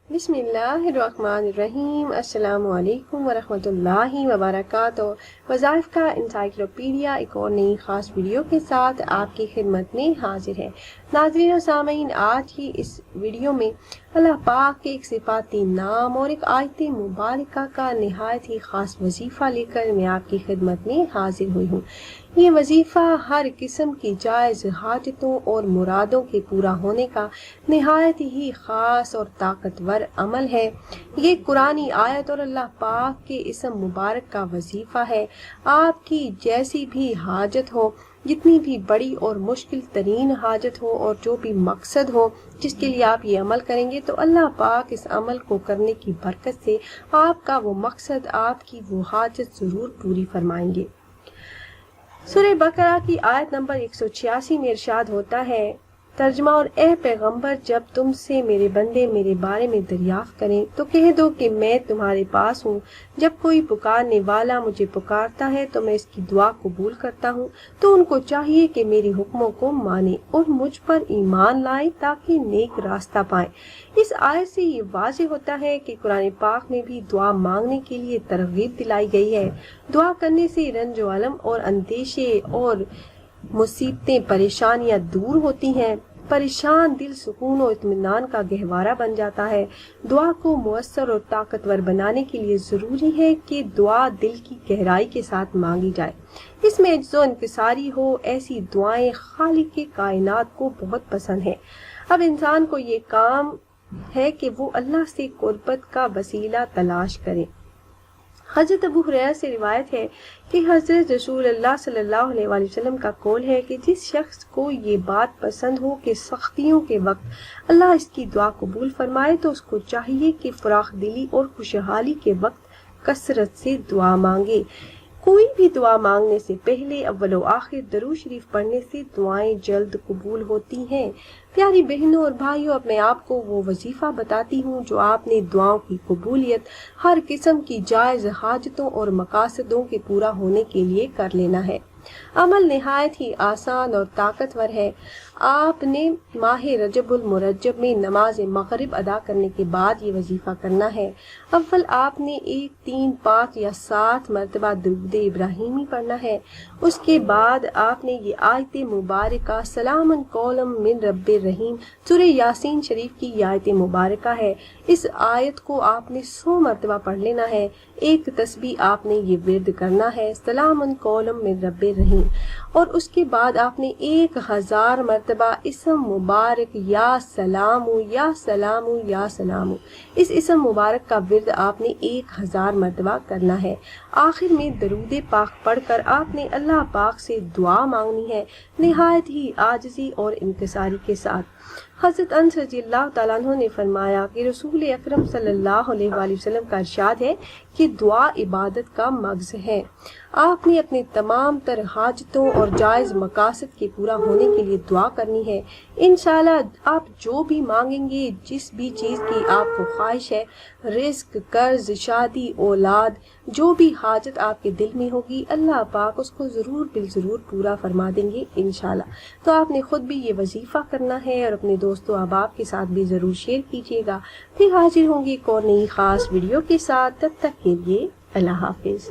بسم اللہ الرحمن الرحیم۔ السلام علیکم ورحمۃ اللہ وبرکاتہ۔ وظائف کا انسائکلوپیڈیا ایک اور نئی خاص ویڈیو کے ساتھ آپ کی خدمت میں حاضر ہے۔ ناظرین و سامعین، آج کی اس ویڈیو میں اللہ پاک کے ایک صفاتی نام اور ایک آیت مبارکہ کا نہایت ہی خاص وظیفہ لے کر میں آپ کی خدمت میں حاضر ہوئی ہوں۔ یہ وظیفہ ہر قسم کی جائز حاجتوں اور مرادوں کے پورا ہونے کا نہایت ہی خاص اور طاقتور عمل ہے۔ یہ قرآنی آیت اور اللہ پاک کے اسم مبارک کا وظیفہ ہے۔ آپ کی جیسی بھی حاجت ہو، جتنی بھی بڑی اور مشکل ترین حاجت ہو اور جو بھی مقصد ہو جس کے لیے آپ یہ عمل کریں گے، تو اللہ پاک اس عمل کو کرنے کی برکت سے آپ کا وہ مقصد، آپ کی وہ حاجت ضرور پوری فرمائیں گے۔ سورہ بقرہ کی آیت نمبر 186 میں ارشاد ہوتا ہے، ترجمہ: اور اے پیغمبر، جب تم سے میرے بندے میرے بارے میں دریافت کریں تو کہہ دو کہ میں تمہارے پاس ہوں۔ جب کوئی پکارنے والا مجھے پکارتا ہے تو میں اس کی دعا قبول کرتا ہوں، تو ان کو چاہیے کہ میری حکموں کو مانیں اور مجھ پر ایمان لائیں تاکہ نیک راستہ پائیں۔ اس آیت سے یہ واضح ہوتا ہے کہ قرآن پاک میں بھی دعا مانگنے کے لیے ترغیب دلائی گئی ہے۔ دعا کرنے سے رنج و الم اور اندیشے اور مصیبتیں، پریشانیاں دور ہوتی ہیں۔ پریشان دل سکون و اطمینان کا گہوارہ بن جاتا ہے۔ دعا کو مؤثر اور طاقتور بنانے کے لیے ضروری ہے کہ دعا دل کی گہرائی کے ساتھ مانگی جائے، اس میں عجز و انکساری ہو۔ ایسی دعائیں خالق کائنات کو بہت پسند ہیں۔ اب انسان کو یہ کام ہے کہ وہ اللہ سے قربت کا وسیلہ تلاش کرے۔ حضرت ابو ہریرہ سے روایت ہے کہ حضرت رسول اللہ صلی اللہ علیہ وآلہ وسلم کا قول ہے کہ جس شخص کو یہ بات پسند ہو کہ سختیوں کے وقت اللہ اس کی دعا قبول فرمائے، تو اس کو چاہیے کہ فراخ دلی اور خوشحالی کے وقت کثرت سے دعا مانگے۔ کوئی بھی دعا مانگنے سے پہلے اول و آخر درود شریف پڑھنے سے دعائیں جلد قبول ہوتی ہیں۔ پیاری بہنوں اور بھائیوں، اب میں آپ کو وہ وظیفہ بتاتی ہوں جو آپ نے دعاؤں کی قبولیت، ہر قسم کی جائز حاجتوں اور مقاصدوں کے پورا ہونے کے لیے کر لینا ہے۔ عمل نہایت ہی آسان اور طاقتور ہے۔ آپ نے ماہ رجب المرجب میں نماز مغرب ادا کرنے کے بعد یہ وظیفہ کرنا ہے۔ اول آپ نے 1، 3، 5 یا 7 مرتبہ درود ابراہیمی پڑھنا ہے۔ اس کے بعد آپ نے یہ آیت مبارکہ سلام قولا من رب الرحیم، سورہ یاسین شریف کی یہ آیت مبارکہ ہے، اس آیت کو آپ نے 100 مرتبہ پڑھ لینا ہے۔ ایک تسبیح آپ نے یہ ورد کرنا ہے، سلام قولا من رب الرحیم، اور اس کے بعد آپ نے 1000 مرتبہ اسم مبارک یا سلام یا سلام یا سلام، اس اسم مبارک کا ورد آپ نے 1000 مرتبہ کرنا ہے۔ آخر میں درود پاک پڑھ کر آپ نے اللہ پاک سے دعا مانگنی ہے، نہایت ہی عاجزی اور انکساری کے ساتھ۔ حضرت انس رضی اللہ تعالیٰ عنہ نے فرمایا کہ رسول اکرم صلی اللہ علیہ وآلہ وسلم کا ارشاد ہے کہ دعا عبادت کا مغز ہے۔ آپ نے اپنے تمام تر حاجتوں اور جائز مقاصد کے پورا ہونے کے لیے دعا کرنی ہے۔ انشاءاللہ آپ جو بھی مانگیں گے، جس بھی چیز کی آپ کو خواہش ہے، رزق، قرض، شادی، اولاد، جو بھی حاجت آپ کے دل میں ہوگی، اللہ پاک اس کو ضرور بالضرور پورا فرما دیں گے انشاءاللہ۔ تو آپ نے خود بھی یہ وظیفہ کرنا ہے اور اپنے دوستوں احباب کے ساتھ بھی ضرور شیئر کیجیے گا۔ پھر حاضر ہوں گی ایک اور نئی خاص ویڈیو کے ساتھ، تب تک کے لیے اللہ حافظ۔